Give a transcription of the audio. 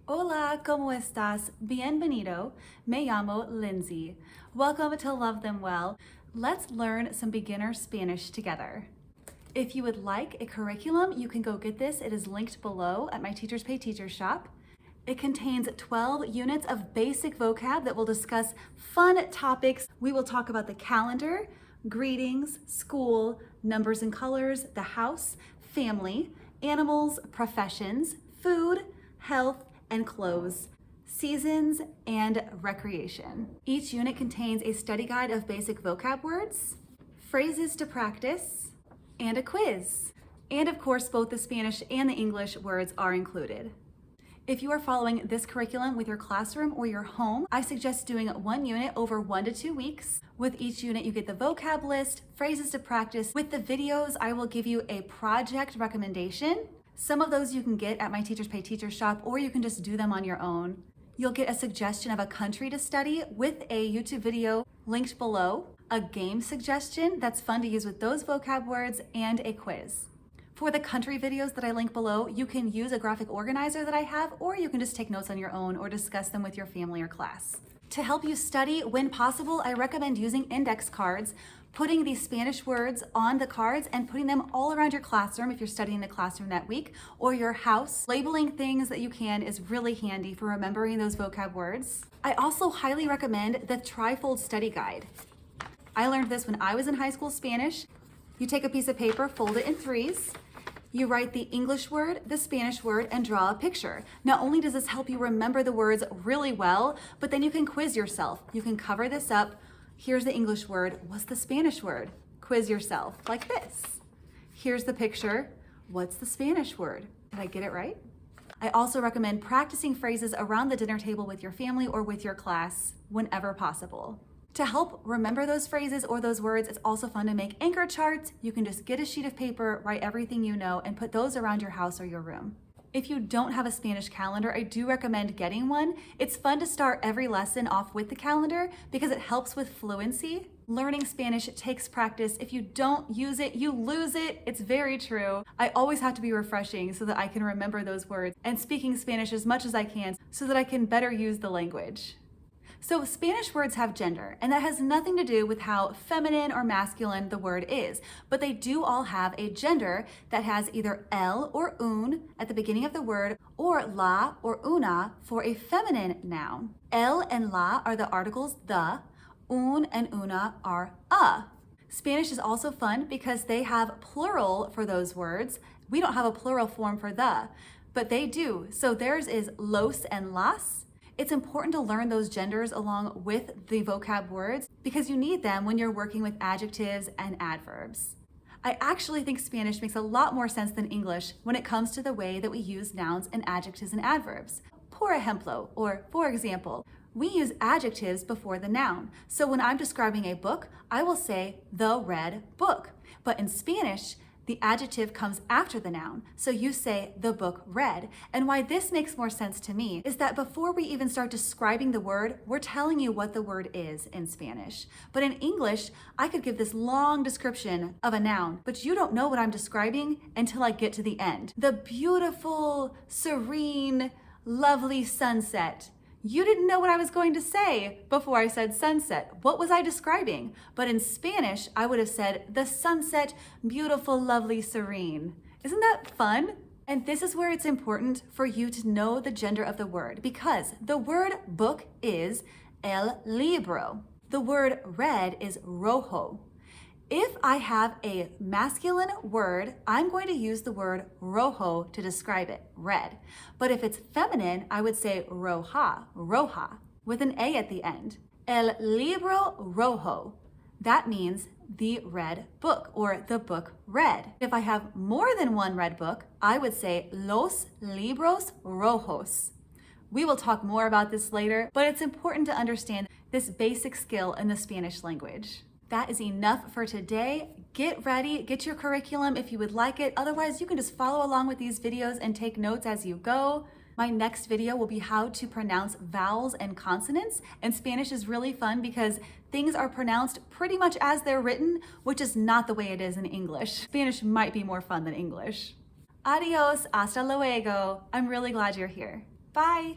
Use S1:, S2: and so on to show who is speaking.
S1: Hola, ¿cómo estás? Bienvenido. Me llamo Lindsay. Welcome to Love Them Well. Let's learn some beginner Spanish together. If you would like a curriculum, you can go get this. It is linked below at my Teachers Pay Teachers shop. It contains 12 units of basic vocab that will discuss fun topics. We will talk about the calendar, greetings, school, numbers and colors, the house, family, animals, professions, food, health, and clothes, seasons, and recreation. Each unit contains a study guide of basic vocab words, phrases to practice, and a quiz. And of course, both the Spanish and the English words are included. If you are following this curriculum with your classroom or your home, I suggest doing one unit over 1 to 2 weeks. With each unit, you get the vocab list, phrases to practice. With the videos, I will give you a project recommendation. Some of those you can get at my Teachers Pay Teachers shop, or you can just do them on your own. You'll get a suggestion of a country to study with a YouTube video linked below, a game suggestion that's fun to use with those vocab words, and a quiz. For the country videos that I link below, you can use a graphic organizer that I have, or you can just take notes on your own or discuss them with your family or class. To help you study when possible, I recommend using index cards, putting these Spanish words on the cards and putting them all around your classroom if you're studying in the classroom that week, or your house. Labeling things that you can is really handy for remembering those vocab words. I also highly recommend the trifold study guide. I learned this when I was in high school Spanish. You take a piece of paper, fold it in threes. You write the English word, the Spanish word, and draw a picture. Not only does this help you remember the words really well, but then you can quiz yourself. You can cover this up. Here's the English word. What's the Spanish word? Quiz yourself like this. Here's the picture. What's the Spanish word? Did I get it right? I also recommend practicing phrases around the dinner table with your family or with your class whenever possible. To help remember those phrases or those words, it's also fun to make anchor charts. You can just get a sheet of paper, write everything you know, and put those around your house or your room. If you don't have a Spanish calendar, I do recommend getting one. It's fun to start every lesson off with the calendar because it helps with fluency. Learning Spanish takes practice. If you don't use it, you lose it. It's very true. I always have to be refreshing so that I can remember those words and speaking Spanish as much as I can so that I can better use the language. So Spanish words have gender, and that has nothing to do with how feminine or masculine the word is, but they do all have a gender that has either el or un at the beginning of the word, or la or una for a feminine noun. El and la are the articles the, un and una are a. Spanish is also fun because they have plural for those words. We don't have a plural form for the, but they do. So theirs is los and las. It's important to learn those genders along with the vocab words because you need them when you're working with adjectives and adverbs. I actually think Spanish makes a lot more sense than English when it comes to the way that we use nouns and adjectives and adverbs. Por ejemplo, or for example, we use adjectives before the noun. So when I'm describing a book, I will say the red book. But in Spanish, the adjective comes after the noun, so you say the book read. And why this makes more sense to me is that before we even start describing the word, we're telling you what the word is in Spanish. But in English, I could give this long description of a noun, but you don't know what I'm describing until I get to the end. The beautiful, serene, lovely sunset. You didn't know what I was going to say before I said sunset. What was I describing? But in Spanish, I would have said the sunset, beautiful, lovely, serene. Isn't that fun? And this is where it's important for you to know the gender of the word because the word book is el libro. The word red is rojo. If I have a masculine word, I'm going to use the word rojo to describe it, red. But if it's feminine, I would say roja, roja, with an A at the end. El libro rojo. That means the red book or the book red. If I have more than one red book, I would say los libros rojos. We will talk more about this later, but it's important to understand this basic skill in the Spanish language. That is enough for today. Get ready, get your curriculum if you would like it. Otherwise, you can just follow along with these videos and take notes as you go. My next video will be how to pronounce vowels and consonants. And Spanish is really fun because things are pronounced pretty much as they're written, which is not the way it is in English. Spanish might be more fun than English. Adios, hasta luego. I'm really glad you're here. Bye.